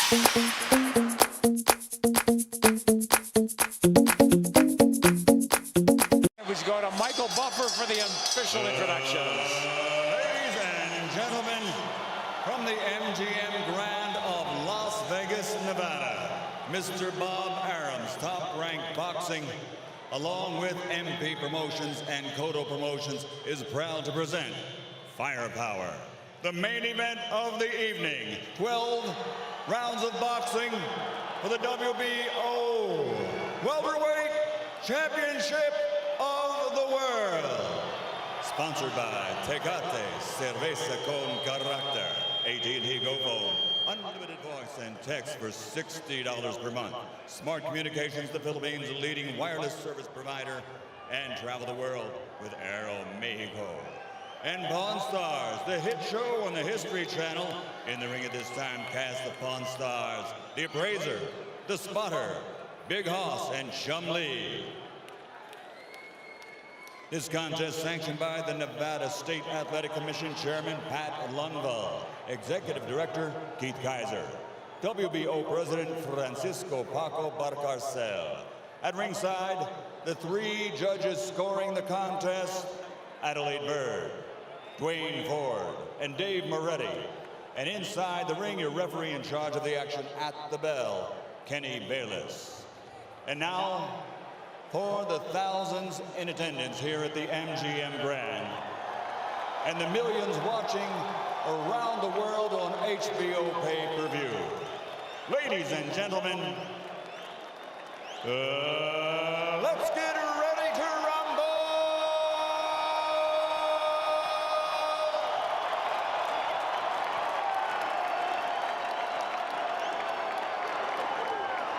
Go to Michael Buffer for the official introductions. Ladies and gentlemen, from the MGM Grand of Las Vegas, Nevada, Mr. Bob Arum's Top-Ranked Boxing, along with MP Promotions and Cotto Promotions, is proud to present Firepower, the main event of the evening. 12 rounds of boxing for the WBO Welterweight Championship of the world. Sponsored by Tecate, Cerveza con Carácter. AT&T Go Phone, unlimited voice and text for $60 per month. Smart Communications, the Philippines' leading wireless service provider, and travel the world with Aero Mexico. And Pawn Stars, the hit show on the History Channel. In the ring at this time, cast the Pawn Stars, the Appraiser, the Spotter, Big Hoss, and Chum Lee. This contest sanctioned by the Nevada State Athletic Commission Chairman Pat Lundvall, Executive Director Keith Kaiser, WBO President Francisco Paco Barcarcel. At ringside, the three judges scoring the contest, Adelaide Bird, Dwayne Ford, and Dave Moretti. And inside the ring, your referee in charge of the action at the bell, Kenny Bayless. And now, for the thousands in attendance here at the MGM Grand and the millions watching around the world on HBO pay-per-view. Ladies and gentlemen, let's get ready to rumble!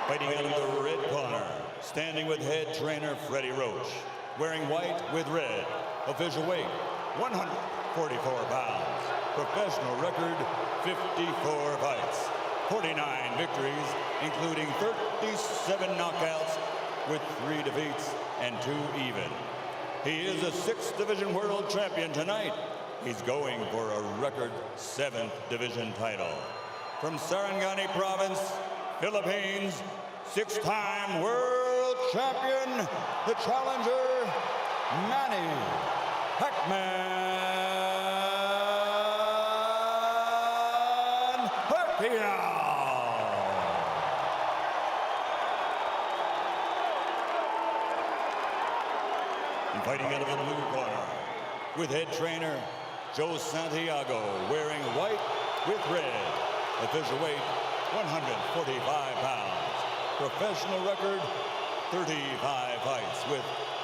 Fighting out of the red corner, standing with head trainer Freddie Roach, wearing white with red, official weight 144 pounds, professional record 54 fights, 49 victories, including 37 knockouts with 3 defeats and 2 even. He is a 6th division world champion tonight. He's going for a record 7th division title. From Sarangani Province, Philippines, 6-time world champion, the challenger, Manny Pacquiao. And fighting out of the blue corner, with head trainer Joe Santiago, wearing white with red, official weight 145 pounds. Professional record, 35 fights with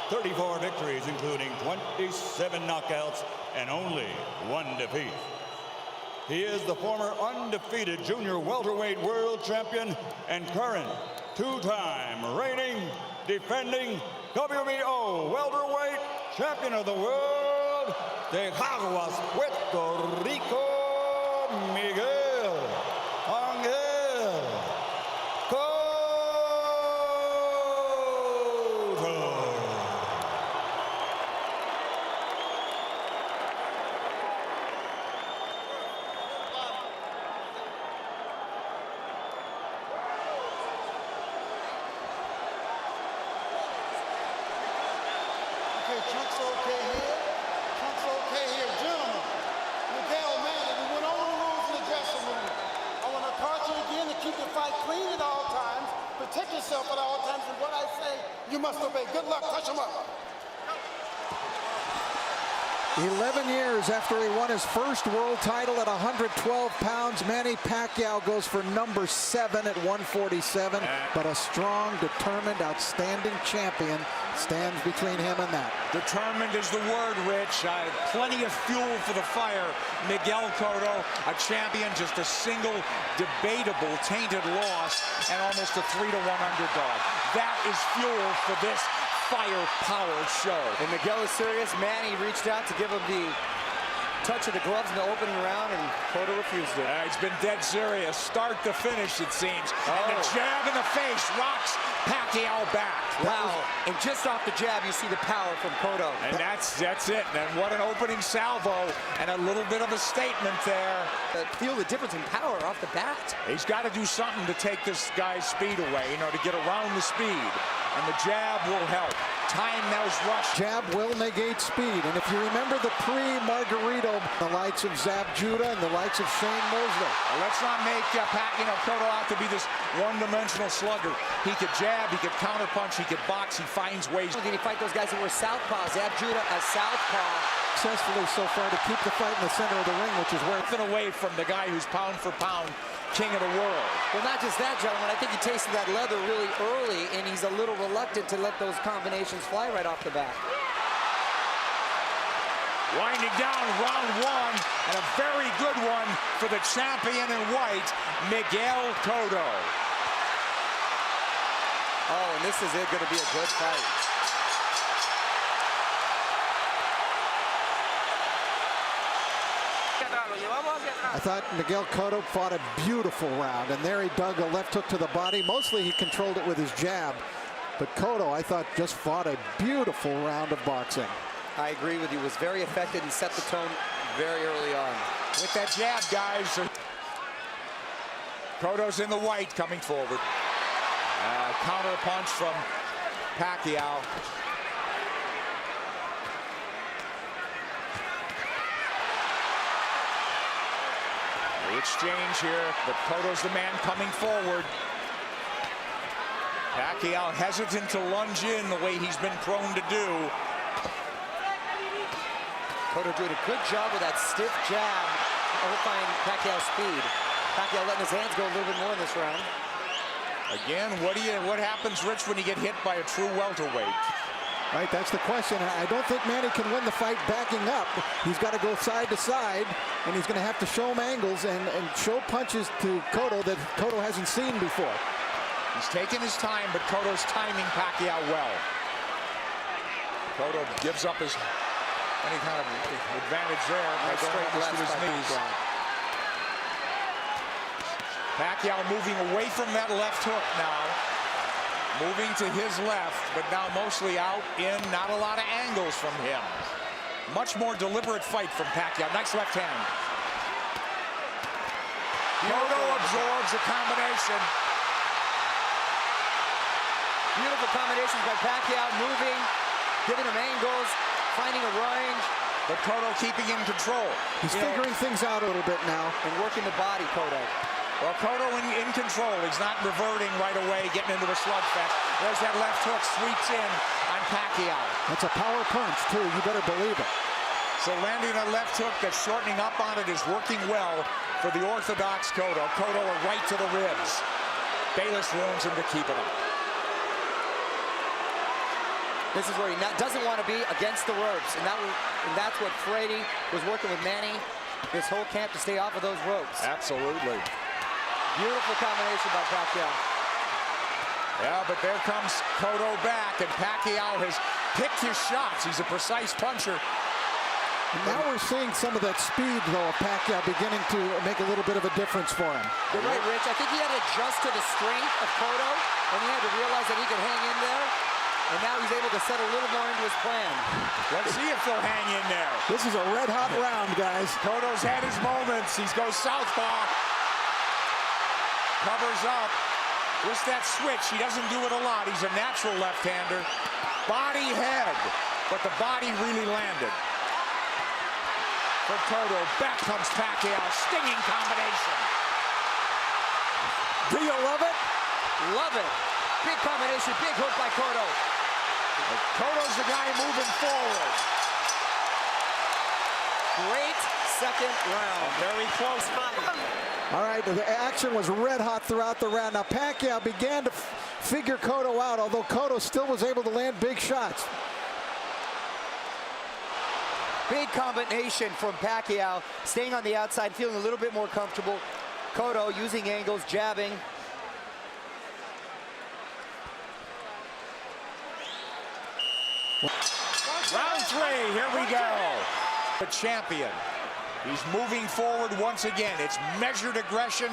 34 victories, including 27 knockouts and only 1 defeat. He is the former undefeated junior welterweight world champion and current 2-time reigning, defending WBO welterweight champion of the world, de Caguas, Puerto Rico, Miguel Angel Cotto. Okay, Trunk's okay here. Trunk's okay here. Gentlemen, Miguel, Manny, we went over the rules in the dressing room. I want to caution you again to keep your fight clean at all times, protect yourself at all times, and what I say, you must obey. Good luck. Touch him up. 11 years after he won his first world title at 112 pounds, Manny Pacquiao goes for number 7 at 147. But a strong, determined, outstanding champion stands between him and that. Determined is the word, Rich. Plenty of fuel for the fire. Miguel Cotto, a champion, just a single debatable tainted loss and almost a 3-1 underdog. That is fuel for this firepower show. And Miguel is serious. Manny reached out to give him the touch of the gloves in the opening round, and Cotto refused it. He's been dead serious. Start to finish, it seems. And the jab in the face rocks Pacquiao back. Wow. And just off the jab, you see the power from Cotto. And that's it. And what an opening salvo and a little bit of a statement there. Feel the difference in power off the bat. He's got to do something to take this guy's speed away, to get around the speed. And the jab will help. Time those rush. Jab will negate speed. And if you remember the pre-Margarito, the likes of Zab Judah and the likes of Shane Mosley. Well, let's not make Cotto out to be this one-dimensional slugger. He could jab, he could counterpunch, he could box, he finds ways. Did he fight those guys that were southpaw? Zab Judah as southpaw. Successfully so far to keep the fight in the center of the ring, which is where Nothing away from the guy who's pound for pound king of the world. Well, not just that, gentlemen. I think he tasted that leather really early, and he's a little reluctant to let those combinations fly right off the bat. Winding down round one, and a very good one for the champion in white, Miguel Cotto. Oh, and this is going to be a good fight. I thought Miguel Cotto fought a beautiful round, and there he dug a left hook to the body. Mostly he controlled it with his jab, but Cotto, I thought, just fought a beautiful round of boxing. I agree with you. Was very effective and set the tone very early on. With that jab, guys. Cotto's in the white coming forward. Counter punch from Pacquiao. The exchange here, but Cotto's the man coming forward. Pacquiao hesitant to lunge in the way he's been prone to do. Cotto doing a good job with that stiff jab, overflying Pacquiao's speed. Pacquiao letting his hands go a little bit more in this round. Again, what happens, Rich, when you get hit by a true welterweight? Right, that's the question. I don't think Manny can win the fight backing up. He's got to go side to side, and he's going to have to show him angles and show punches to Cotto that Cotto hasn't seen before. He's taking his time, but Cotto's timing Pacquiao well. Cotto gives up any kind of advantage there by going almost to his knees. Pacquiao moving away from that left hook now. Moving to his left, but now mostly out in, not a lot of angles from him. Much more deliberate fight from Pacquiao. Nice left hand. Cotto absorbs a combination. Beautiful combinations by Pacquiao, moving, giving him angles, finding a range. But Cotto keeping in control. He's figuring things out a little bit now. And working the body, Cotto. Well, Cotto in control. He's not reverting right away, getting into a slugfest. There's that left hook, sweeps in on Pacquiao. That's a power punch, too. You better believe it. So landing a left hook that's shortening up on it is working well for the orthodox Cotto. Cotto a right to the ribs. Bayless warns him to keep it up. This is where he doesn't want to be against the ropes. And that's what Frady was working with Manny this whole camp, to stay off of those ropes. Absolutely. Beautiful combination by Pacquiao. Yeah, but there comes Cotto back, and Pacquiao has picked his shots. He's a precise puncher. Now we're seeing some of that speed, though, of Pacquiao beginning to make a little bit of a difference for him. You're right, Rich. I think he had to adjust to the strength of Cotto, and he had to realize that he could hang in there. And now he's able to set a little more into his plan. Let's see if they'll hang in there. This is a red-hot round, guys. Cotto's had his moments. He goes southpaw. Covers up. Just that switch. He doesn't do it a lot. He's a natural left-hander. Body head. But the body really landed. For Cotto. Back comes Pacquiao. Stinging combination. Do you love it? Love it. Big combination. Big hook by Cotto. Cotto's the guy moving forward. Great second round. Very close fight. All right, the action was red hot throughout the round. Now Pacquiao began to figure Cotto out, although Cotto still was able to land big shots. Big combination from Pacquiao, staying on the outside, feeling a little bit more comfortable. Cotto using angles, jabbing. Round three, here we go. The champion He's moving forward once again. It's measured aggression.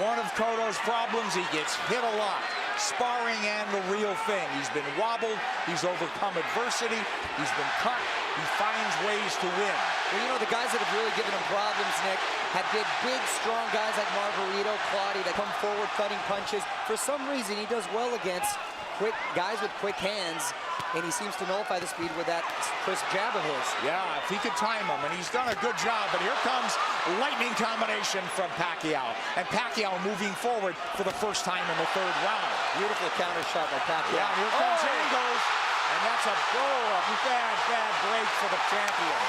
One of Cotto's problems, he gets hit a lot. Sparring and the real thing. He's been wobbled. He's overcome adversity. He's been cut. He finds ways to win. Well, you know, the guys that have really given him problems, Nick, have been big, strong guys like Margarito, Claudio, that come forward cutting punches. For some reason, he does well against quick guys with quick hands, and he seems to nullify the speed with that crisp jab of his. Yeah, if he could time him, and he's done a good job. But here comes lightning combination from Pacquiao. And Pacquiao moving forward for the first time in the third round. Beautiful counter shot by Pacquiao. Yeah, here comes angles. And that's a bad break for the champion.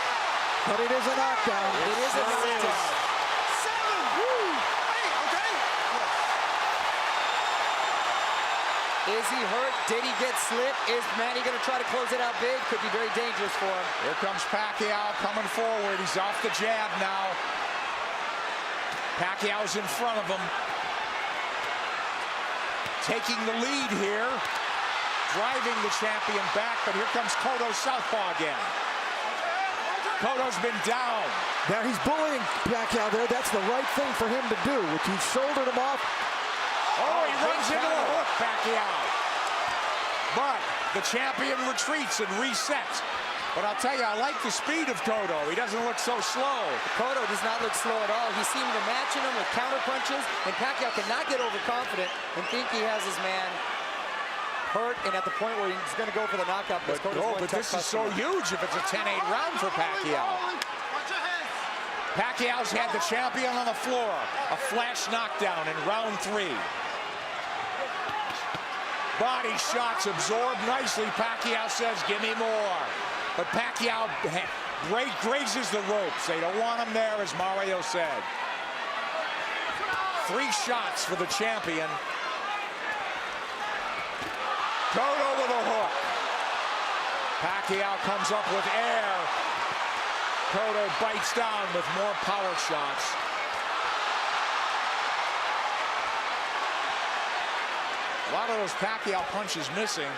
But it is a knockdown. It is a knockdown. Is he hurt? Did he get slipped? Is Manny going to try to close it out big? Could be very dangerous for him. Here comes Pacquiao coming forward. He's off the jab now. Pacquiao's in front of him. Taking the lead here. Driving the champion back, but here comes Cotto southpaw again. Cotto's been down. Now he's bullying Pacquiao there. That's the right thing for him to do, which he shouldered him off. Oh, he runs into the hook, Pacquiao. But the champion retreats and resets. But I'll tell you, I like the speed of Cotto. He doesn't look so slow. Cotto does not look slow at all. He seemed to matching him with counter punches, and Pacquiao cannot get overconfident and think he has his man hurt and at the point where he's going to go for the knockout. But this is so huge if it's a 10-8 round for Pacquiao. Pacquiao's had the champion on the floor. A flash knockdown in round 3. Body shots absorbed nicely. Pacquiao says, give me more. But Pacquiao grazes the ropes. They don't want him there, as Mario said. 3 shots for the champion. Cotto with a hook. Pacquiao comes up with air. Cotto bites down with more power shots. A lot of those Pacquiao punches missing.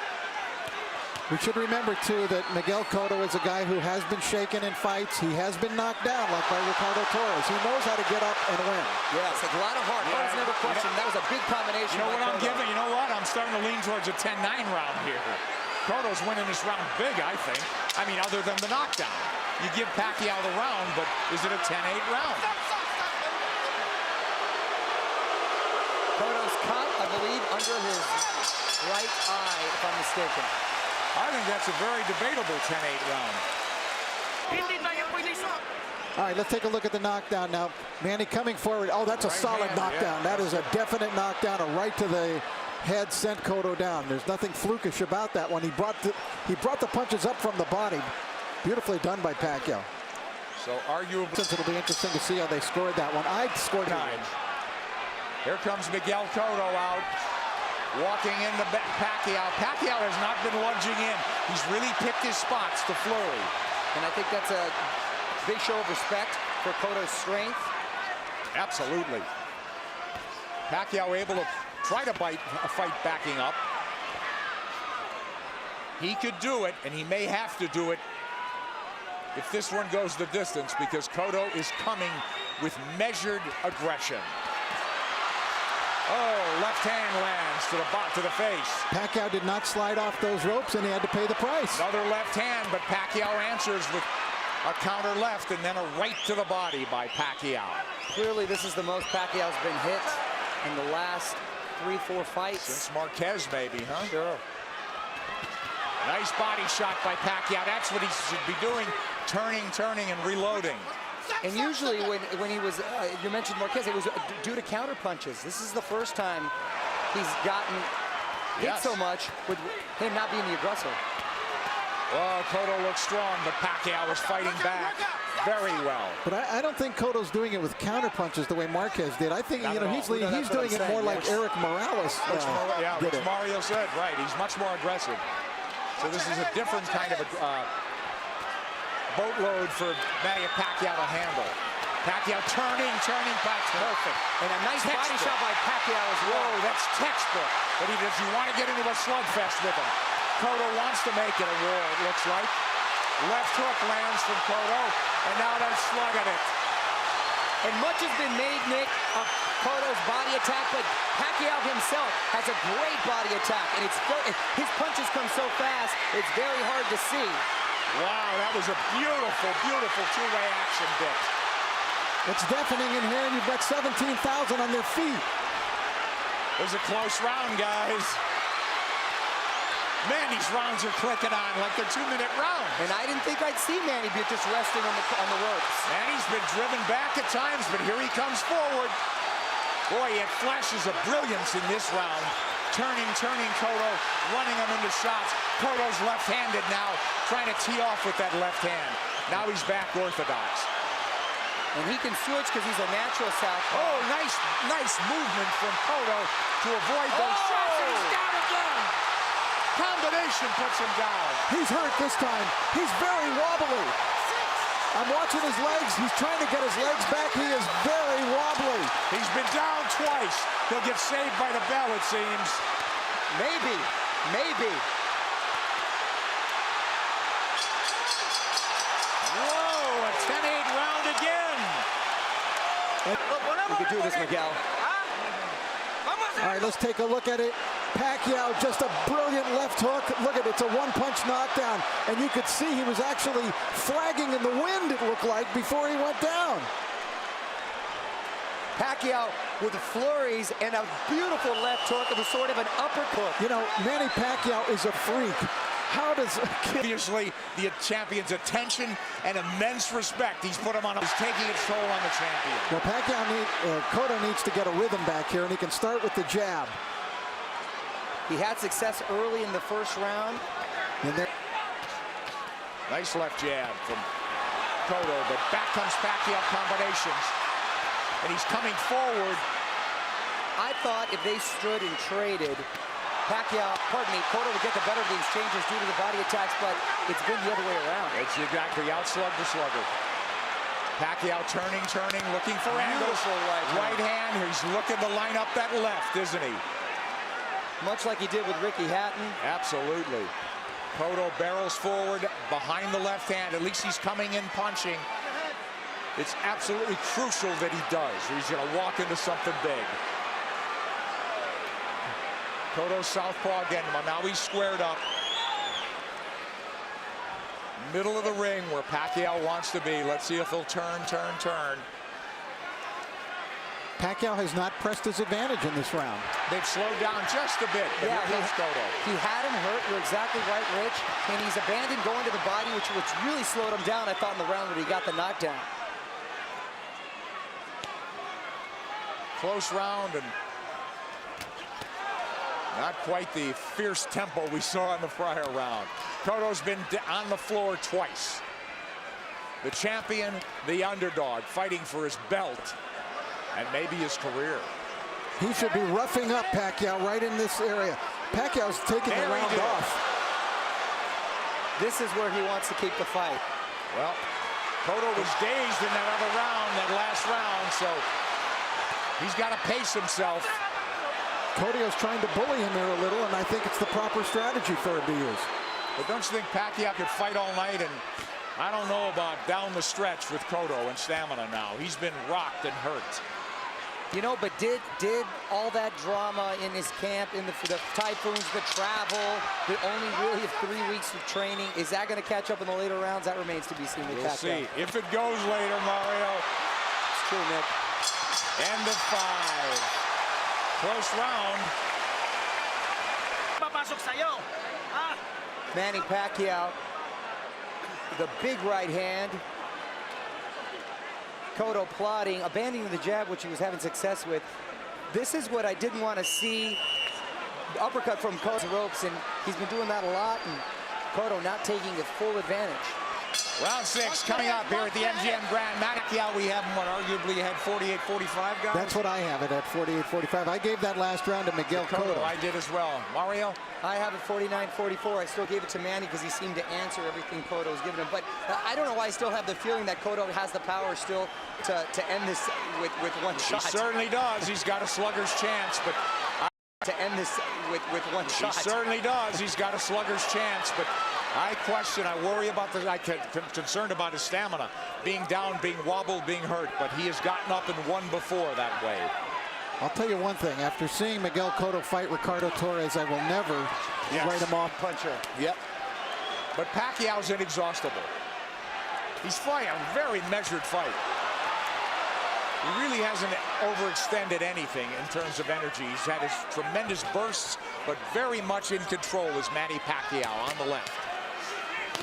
We should remember, too, that Miguel Cotto is a guy who has been shaken in fights. He has been knocked down, like by Ricardo Torres. He knows how to get up and win. Yes, a lot of heart. Heart is never questioned. That was a big combination. You know what I'm giving? You know what? I'm starting to lean towards a 10-9 round here. Cotto's winning this round big, I think. I mean, other than the knockdown. You give Pacquiao the round, but is it a 10-8 round? Cotto's cut, I believe, under his right eye, if I'm mistaken. I think that's a very debatable 10-8 round. All right, let's take a look at the knockdown now. Manny coming forward. Oh, that's a solid knockdown. That is a definite knockdown. A right to the head sent Cotto down. There's nothing flukish about that one. He brought the punches up from the body. Beautifully done by Pacquiao. So arguably, Since it'll be interesting to see how they scored that one. I scored 9. Here comes Miguel Cotto out. Walking into Pacquiao. Pacquiao has not been lunging in. He's really picked his spots to flurry. And I think that's a big show of respect for Cotto's strength. Absolutely. Pacquiao able to try to bite a fight backing up. He could do it, and he may have to do it if this one goes the distance, because Cotto is coming with measured aggression. Oh, left hand lands to the face. Pacquiao did not slide off those ropes, and he had to pay the price. Another left hand, but Pacquiao answers with a counter left and then a right to the body by Pacquiao. Clearly, this is the most Pacquiao's been hit in the last 3-4 fights. Since Marquez, maybe, huh? Sure. Nice body shot by Pacquiao. That's what he should be doing, turning, and reloading. And usually when he was, you mentioned Marquez, it was due to counter punches. This is the first time he's gotten hit so much with him not being the aggressor. Well, Cotto looks strong, but Pacquiao is fighting back very well. But I don't think Cotto's doing it with counter punches the way Marquez did. I think he's doing it more like Eric Morales which Mario said, right. He's much more aggressive. So this is a different kind of boatload for Manny Pacquiao to handle. Pacquiao turning, that's perfect. And a nice body shot by Pacquiao as well. Whoa, that's textbook. But does he want to get into a slugfest with him? Cotto wants to make it a war, it looks like. Left hook lands from Cotto, and now they're slugging it. And much has been made, Nick, of Cotto's body attack, but Pacquiao himself has a great body attack, and his punches come so fast, it's very hard to see. Wow, that was a beautiful, beautiful two-way action, Dick. It's deafening in here, and you've got 17,000 on their feet. It was a close round, guys. Man, these rounds are clicking on like they're 2-minute rounds. And I didn't think I'd see Manny just resting on the ropes. Manny's been driven back at times, but here he comes forward. Boy, he had flashes of brilliance in this round. Turning Cotto, running him into shots. Cotto's left-handed now, trying to tee off with that left hand. Now he's back orthodox. And he can switch because he's a natural southpaw. Oh, nice movement from Cotto to avoid those shots. And he's down again. Combination puts him down. He's hurt this time. He's very wobbly. I'm watching his legs. He's trying to get his legs back. He is very wobbly. He's been down twice. He'll get saved by the bell, it seems. Maybe. Whoa, a 10-8 round again. We could do this, Miguel. All right, let's take a look at it. Pacquiao, just a brilliant left hook. Look at it, it's a one-punch knockdown. And you could see he was actually flagging in the wind, it looked like, before he went down. Pacquiao with flurries and a beautiful left hook of a sort of an uppercut. You know, Manny Pacquiao is a freak. How does obviously the champion's attention and immense respect he's put him on. He's taking its toll on the champion. Well, Cotto needs to get a rhythm back here, and he can start with the jab. He had success early in the first round. Nice left jab from Cotto, but back comes Pacquiao combinations. And he's coming forward. I thought if they stood and traded, Cotto would get the better of the exchanges due to the body attacks, but it's been the other way around. It's exactly outslug the slugger. Pacquiao turning, looking for angles. Right hand. He's looking to line up that left, isn't he? Much like he did with Ricky Hatton. Absolutely. Cotto barrels forward behind the left hand. At least he's coming in punching. It's absolutely crucial that he does, or he's going to walk into something big. Cotto southpaw again. Now he's squared up. Middle of the ring where Pacquiao wants to be. Let's see if he'll turn. Pacquiao has not pressed his advantage in this round. They've slowed down just a bit, but yeah, here comes Cotto. He had him hurt, you're exactly right, Rich. And he's abandoned going to the body, which really slowed him down, I thought, in the round when he got the knockdown. Close round and not quite the fierce tempo we saw in the prior round. Cotto's been on the floor twice. The champion, the underdog, fighting for his belt and maybe his career. He should be roughing up Pacquiao right in this area. Pacquiao's taking the round off. This is where he wants to keep the fight. Well, Cotto was dazed in that other round, that last round, so he's got to pace himself. Cotto's trying to bully him here a little, and I think it's the proper strategy for him to use. But don't you think Pacquiao could fight all night? And I don't know about down the stretch with Cotto and stamina now. He's been rocked and hurt. You know, but did all that drama in his camp, in the typhoons, the travel, the only really 3 weeks of training, is that going to catch up in the later rounds? That remains to be seen with Pacquiao. We'll see. If it goes later, Mario. It's true, Nick. End of 5. Close round. Manny Pacquiao, the big right hand. Cotto plotting, abandoning the jab, which he was having success with. This is what I didn't want to see. The uppercut from Cotto's ropes, and he's been doing that a lot, and Cotto not taking his full advantage. Round 6 coming up here at the MGM Grand. Pacquiao, we have him, arguably had 48-45, guys? That's what I have it at, 48-45. I gave that last round to Miguel Cotto. I did as well. Mario? I have it 49-44. I still gave it to Manny because he seemed to answer everything Cotto was giving him. But I don't know why I still have the feeling that Cotto has the power still to end this with one shot. He certainly does. He's got a slugger's chance, but... to end this with one shot. He certainly does. He's got a slugger's chance, but I worry about the, concerned about his stamina. Being down, being wobbled, being hurt, but he has gotten up and won before that way. I'll tell you one thing, after seeing Miguel Cotto fight Ricardo Torres, I will never write him off. Puncher. Yep. But Pacquiao's inexhaustible. He's fighting a very measured fight. He really hasn't overextended anything in terms of energy. He's had his tremendous bursts, but very much in control is Manny Pacquiao on the left.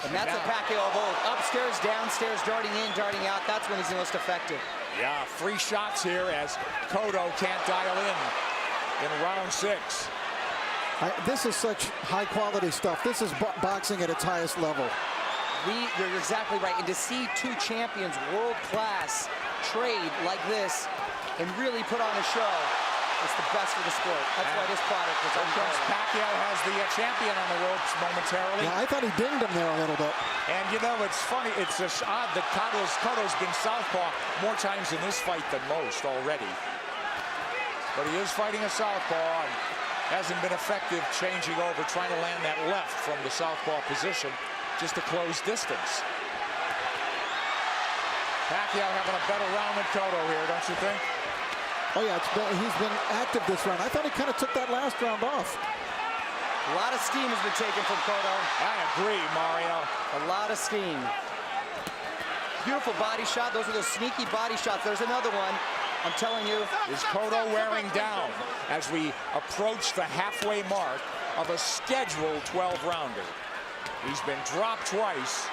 And that's a Pacquiao of old. Upstairs, downstairs, darting in, darting out. That's when he's the most effective. Yeah, 3 shots here as Cotto can't dial in round 6. This is such high-quality stuff. This is boxing at its highest level. You're exactly right. And to see 2 champions, world-class, trade like this and really put on a show, it's the best for the sport. That's why this product is unbelievable. Pacquiao has the champion on the ropes momentarily. Yeah, I thought he dinged him there a little bit. And you know, it's funny, it's just odd that Cotto's been southpaw more times in this fight than most already. But he is fighting a southpaw and hasn't been effective changing over, trying to land that left from the southpaw position just to close distance. Pacquiao having a better round than Cotto here, don't you think? Oh yeah, he's been active this round. I thought he kind of took that last round off. A lot of steam has been taken from Cotto. I agree, Mario. A lot of steam. Beautiful body shot. Those are those sneaky body shots. There's another one. I'm telling you. Is Cotto wearing down as we approach the halfway mark of a scheduled 12-rounder? He's been dropped twice.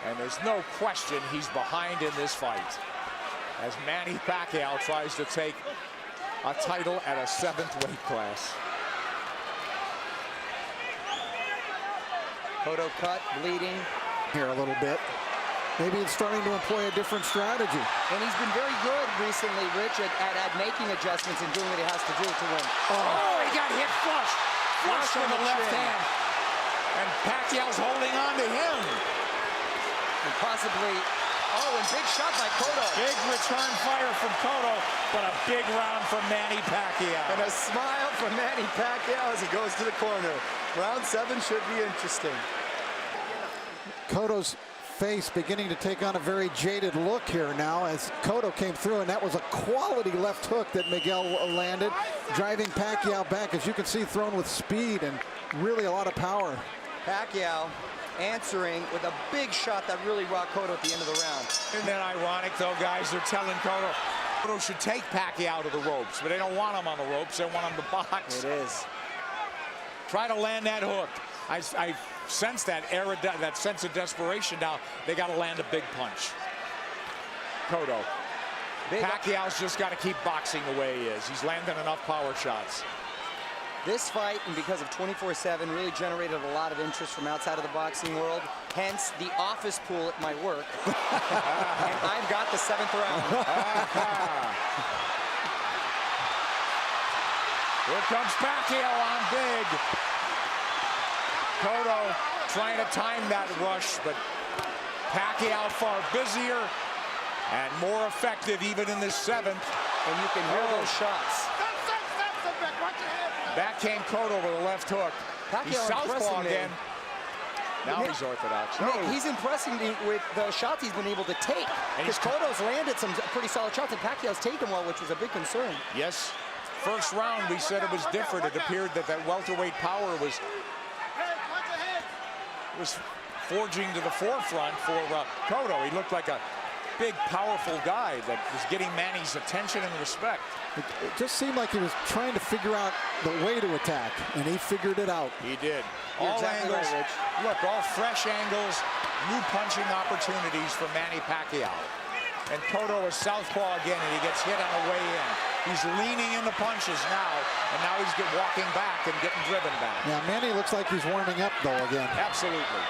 And there's no question he's behind in this fight, as Manny Pacquiao tries to take a title at a 7th weight class. Cotto cut, bleeding. Here a little bit. Maybe it's starting to employ a different strategy. And he's been very good recently, Rich, at making adjustments and doing what he has to do to win. Oh, he got hit flush. Flush with the left hand. And Pacquiao's holding on to him. And possibly, and big shot by Cotto. Big return fire from Cotto, but a big round from Manny Pacquiao. And a smile from Manny Pacquiao as he goes to the corner. Round 7 should be interesting. Cotto's face beginning to take on a very jaded look here now as Cotto came through, and that was a quality left hook that Miguel landed, driving Pacquiao back, as you can see, thrown with speed and really a lot of power. Pacquiao answering with a big shot that really rocked Cotto at the end of the round. Isn't that ironic, though, guys? They're telling Cotto should take Pacquiao to the ropes, but they don't want him on the ropes. They want him to box. It is. Try to land that hook. I sense that sense of desperation now. They got to land a big punch. Cotto. Pacquiao's just got to keep boxing the way he is. He's landing enough power shots. This fight, and because of 24/7, really generated a lot of interest from outside of the boxing world. Hence, the office pool at my work. And I've got the 7th round. Here comes Pacquiao on big. Cotto trying to time that rush, but Pacquiao far busier and more effective even in this 7th. And you can hear those shots. Back came Cotto with a left hook. He's southpaw again. Now he's orthodox. Nick, he's impressing me with the shots he's been able to take. Because Cotto's landed some pretty solid shots, and Pacquiao's taken well, which was a big concern. Yes. First round, we said it was different. It appeared that welterweight power was forging to the forefront for Cotto. He looked like a big, powerful guy that was getting Manny's attention and respect. It just seemed like he was trying to figure out the way to attack, and he figured it out. He did. You're All exactly angles. right, Rich. Look, all fresh angles, new punching opportunities for Manny Pacquiao. And Cotto is southpaw again, and he gets hit on the way in. He's leaning into punches now, and now he's walking back and getting driven back. Yeah, Manny looks like he's warming up, though, again. Absolutely.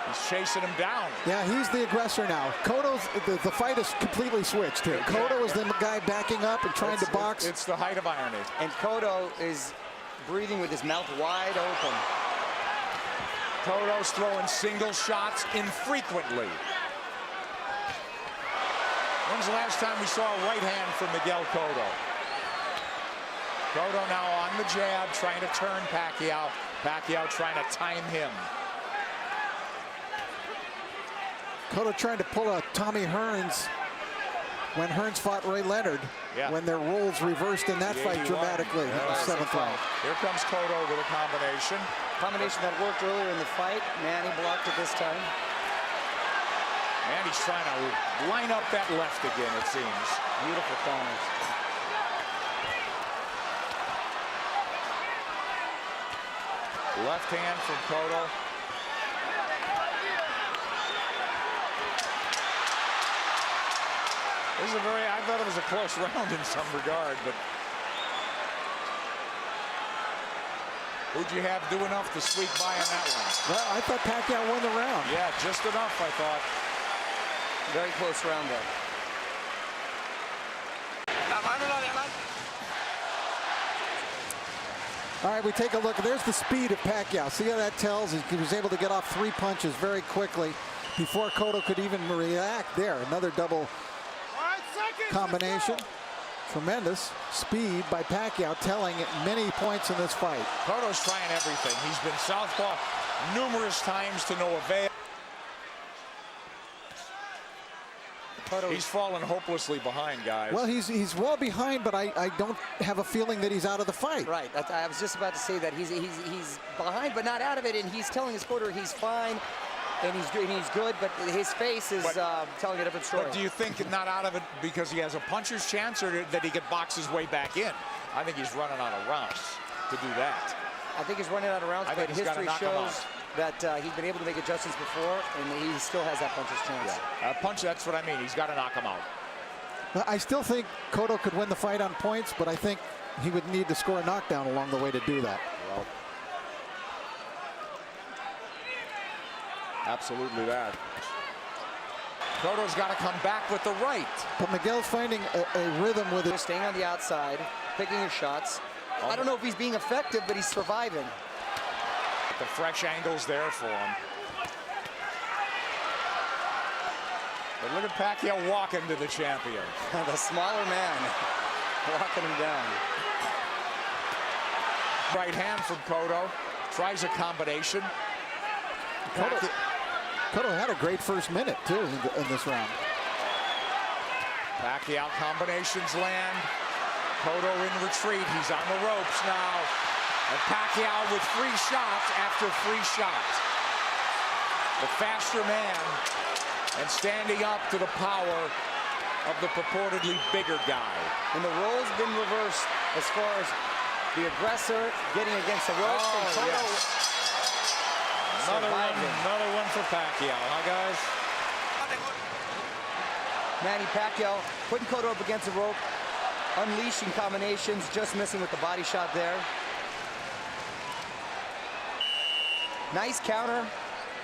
He's chasing him down. Yeah, he's the aggressor now. Cotto's, the fight is completely switched here. Cotto is the guy backing up and trying to box. It's the height of irony. And Cotto is breathing with his mouth wide open. Cotto's throwing single shots infrequently. When's the last time we saw a right hand from Miguel Cotto? Cotto now on the jab, trying to turn Pacquiao. Pacquiao trying to time him. Cotto trying to pull a Tommy Hearns when Hearns fought Ray Leonard, when their roles reversed in that fight dramatically in the 7th round. Here comes Cotto with a combination. Combination that worked earlier in the fight. Manny blocked it this time. Manny's trying to line up that left again, it seems. Beautiful counters. Left hand from Cotto. This is I thought it was a close round in some regard, but who'd you have do enough to squeak by on that one? Well, I thought Pacquiao won the round. Yeah, just enough, I thought. Very close round there. All right, we take a look. There's the speed of Pacquiao. See how that tells? He was able to get off 3 punches very quickly before Cotto could even react. There, another double combination. Tremendous speed by Pacquiao, telling at many points in this fight. Cotto's trying everything. He's been southpaw numerous times to no avail. He's fallen hopelessly behind, guys. Well, he's well behind, but I don't have a feeling that he's out of the fight. Right. I was just about to say that he's behind, but not out of it, and he's telling his corner he's fine. And he's good, but his face is telling a different story. But do you think not out of it because he has a puncher's chance, or that he could box his way back in? I think he's running out of rounds to do that. I think he's running out of rounds, but history shows that he's been able to make adjustments before, and he still has that puncher's chance. Yeah. Punch, that's what I mean. He's got to knock him out. I still think Cotto could win the fight on points, but I think he would need to score a knockdown along the way to do that. Well, absolutely that. Cotto's got to come back with the right. But Miguel's finding a rhythm with it. Staying on the outside, picking his shots. I don't know if he's being effective, but he's surviving. The fresh angles there for him. But look at Pacquiao walking to the champion. The smaller man walking him down. Right hand from Cotto. Tries a combination. Cotto had a great first minute, too, in this round. Pacquiao combinations land. Cotto in retreat. He's on the ropes now. And Pacquiao with free shots after free shots. The faster man and standing up to the power of the purportedly bigger guy. And the role's been reversed as far as the aggressor getting against the ropes. And Cotto another one for Pacquiao, huh, guys? Manny Pacquiao putting Cotto up against the rope, unleashing combinations, just missing with the body shot there. Nice counter,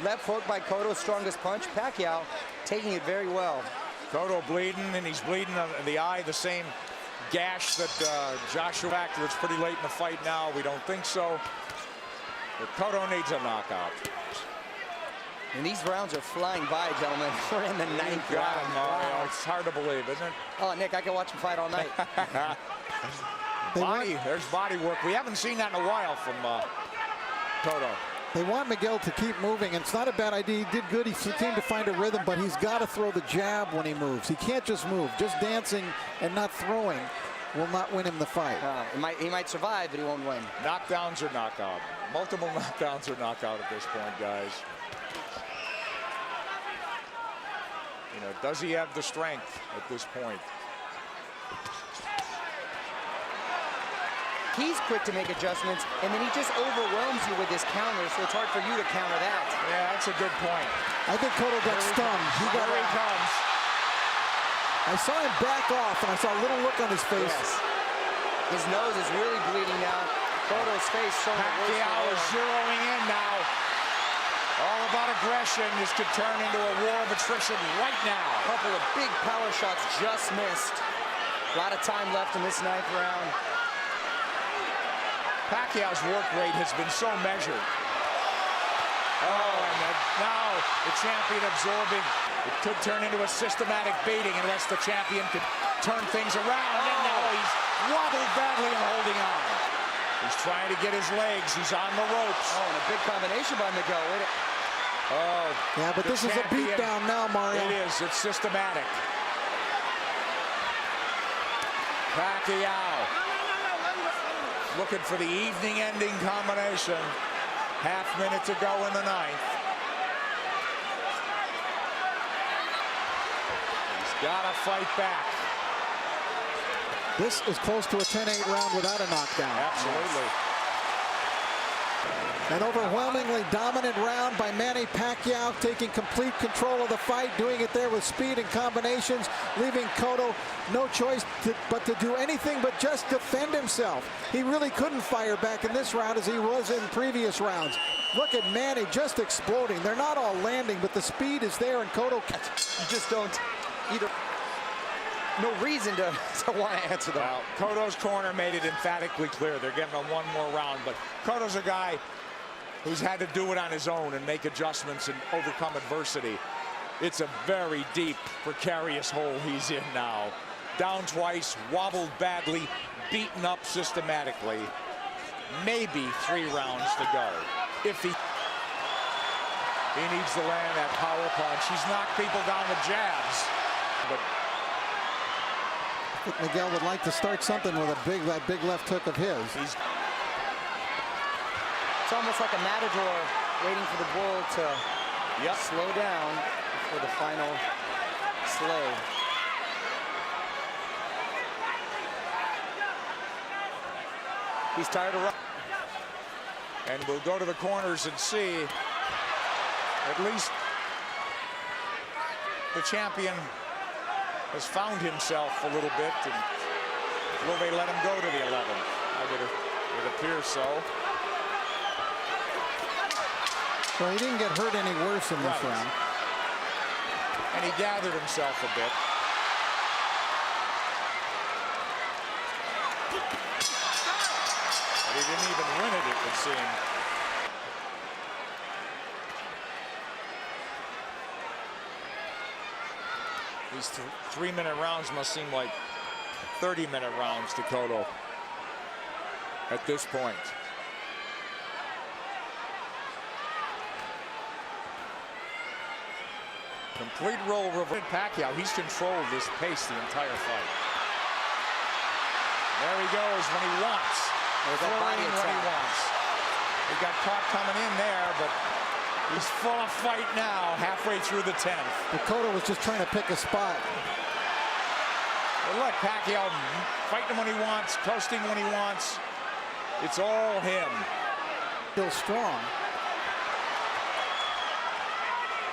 left hook by Cotto, strongest punch. Pacquiao taking it very well. Cotto bleeding, and he's bleeding on the eye, the same gash that Joshua factor. It's pretty late in the fight now. We don't think so. But Cotto needs a knockout. And these rounds are flying by, gentlemen. We're in the 9th round. Wow. It's hard to believe, isn't it? Oh, Nick, I can watch him fight all night. There's body work. We haven't seen that in a while from Cotto. They want Miguel to keep moving, and it's not a bad idea. He did good. He seemed to find a rhythm, but he's got to throw the jab when he moves. He can't just move. Just dancing and not throwing will not win him the fight. He might survive, but he won't win. Knockdowns or knockout. Multiple knockdowns or knockout at this point, guys. You know, does he have the strength at this point? He's quick to make adjustments, and then he just overwhelms you with his counter, so it's hard for you to counter that. Yeah, that's a good point. I think Cotto got stung. Here he comes. I saw him back off, and I saw a little look on his face. Yes. His nose is really bleeding now. Cotto's face showing Pacquiao is zeroing in now. All about aggression. This could turn into a war of attrition right now. A couple of big power shots just missed. A lot of time left in this 9th round. Pacquiao's work rate has been so measured. Oh, and now the champion absorbing. It could turn into a systematic beating unless the champion could turn things around. And now wobbled badly and holding on. He's trying to get his legs. He's on the ropes. Oh, and a big combination by Miguel. Wait. Oh, yeah, but this is a beatdown now, Mario. It is. It's systematic. Pacquiao looking for the evening-ending combination. Half minute to go in the ninth. He's got to fight back. This is close to a 10-8 round without a knockdown. Absolutely. An overwhelmingly dominant round by Manny Pacquiao, taking complete control of the fight, doing it there with speed and combinations, leaving Cotto no choice but to do anything but just defend himself. He really couldn't fire back in this round as he was in previous rounds. Look at Manny just exploding. They're not all landing, but the speed is there, and Cotto... You just don't either. No reason to want to answer that. Well, Cotto's corner made it emphatically clear they're getting on one more round, but Cotto's a guy who's had to do it on his own and make adjustments and overcome adversity. It's a very deep, precarious hole he's in now. Down twice, wobbled badly, beaten up systematically. Maybe 3 rounds to go. If he needs to land that power punch. He's knocked people down with jabs. But I think Miguel would like to start something with that big left hook of his. It's almost like a matador waiting for the bull to slow down for the final slay. He's tired of running. And we'll go to the corners and see. At least the champion has found himself a little bit. And will they let him go to the 11th? It appears so. Well, he didn't get hurt any worse in this round. And he gathered himself a bit. But he didn't even win it would seem. These 3-minute rounds must seem like 30-minute rounds to Cotto at this point. Complete role reversal. Pacquiao, he's controlled this pace the entire fight. There he goes when he wants. There's that body when he wants. He got caught coming in there, but he's full of fight now, halfway through the 10th. But Cotto was just trying to pick a spot. Well, look, Pacquiao fighting when he wants, coasting when he wants. It's all him. Still strong.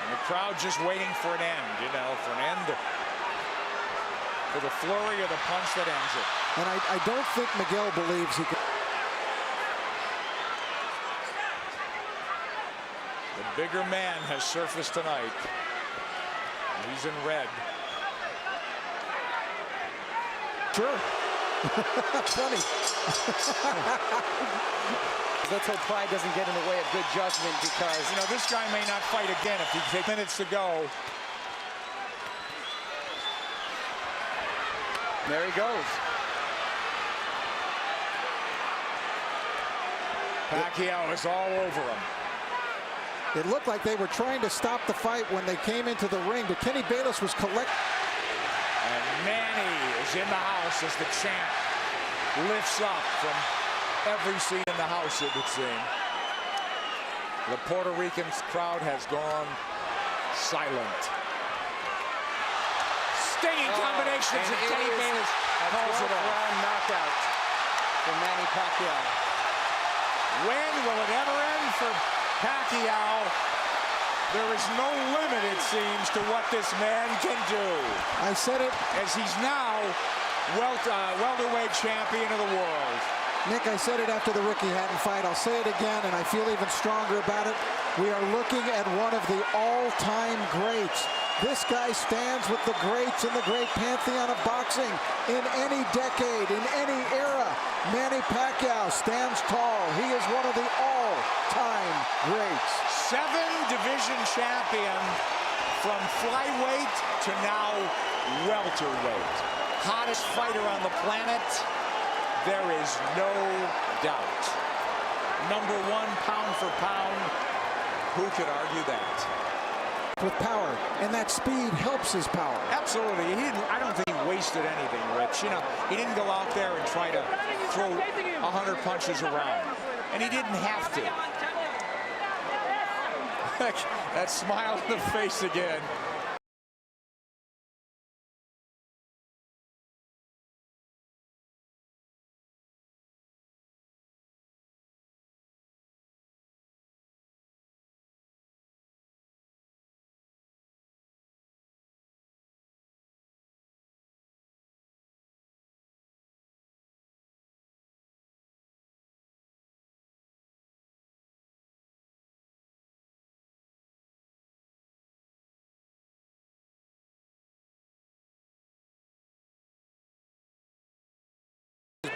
And the crowd just waiting for an end, for an end. For the flurry or the punch that ends it. And I don't think Miguel believes he can. The bigger man has surfaced tonight. He's in red. Sure. Funny. Let's hope pride doesn't get in the way of good judgment, because this guy may not fight again if he takes minutes to go. There he goes. Pacquiao is all over him. It looked like they were trying to stop the fight when they came into the ring, but Kenny Bayless was collecting. And Manny is in the house as the champ lifts up from every seat in the house, it would seem. The Puerto Rican crowd has gone silent. Stinging combinations, and Kenny Bayless calls it off. Round knockout for Manny Pacquiao. When will it ever end for Pacquiao? There is no limit, it seems, to what this man can do. I said it. As he's now welterweight champion of the world. Nick, I said it after the Ricky Hatton fight. I'll say it again, and I feel even stronger about it. We are looking at one of the all-time greats. This guy stands with the greats in the great pantheon of boxing in any decade, in any era. Manny Pacquiao stands tall. He is one of the all-time greats. 7-division champion from flyweight to now welterweight. Hottest fighter on the planet. There is no doubt. Number one pound for pound. Who could argue that? With power, and that speed helps his power. Absolutely. I don't think he wasted anything, Rich. You know, he didn't go out there and try to throw 100 punches around. And he didn't have to. That smile on the face again.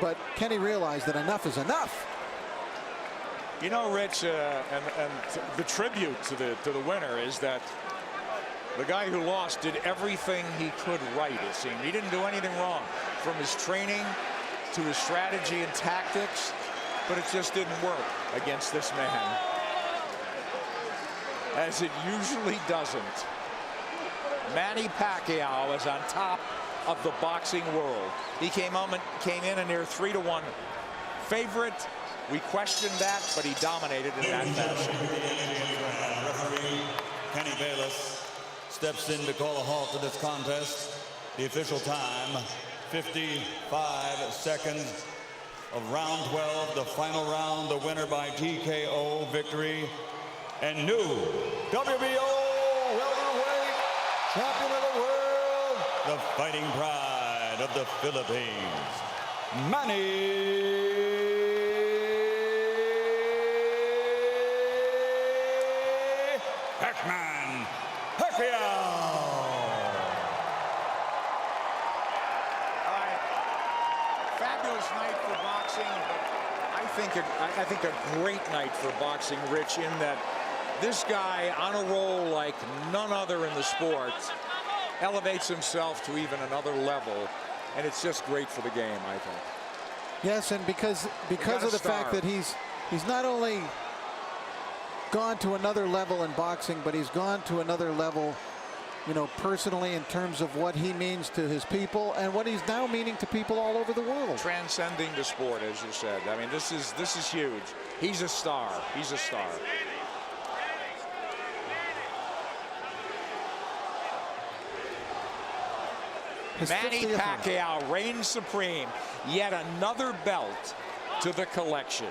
But Kenny realized that enough is enough. You know, Rich, and the tribute to the winner is that the guy who lost did everything he could right, it seemed. He didn't do anything wrong, from his training to his strategy and tactics, but it just didn't work against this man, as it usually doesn't. Manny Pacquiao is on top of the boxing world. He came in a near 3-1 favorite. We questioned that, but he dominated in that fashion. Referee Kenny Bayless steps in to call a halt to this contest. The official time, 55 seconds of round 12, the final round, the winner by TKO victory, and new WBO welterweight champion of the world, the fighting pride of the Philippines, Manny Pacquiao. Fabulous night for boxing, but I think a great night for boxing, Rich, in that this guy on a roll like none other in the sport elevates himself to even another level, and it's just great for the game, I think. Yes, and because of the fact that he's not only gone to another level in boxing, but he's gone to another level, you know, personally, in terms of what he means to his people and what he's now meaning to people all over the world. Transcending the sport, as you said. I mean, this is huge. He's a star. He's a star. Manny Pacquiao reigns supreme. Yet another belt to the collection.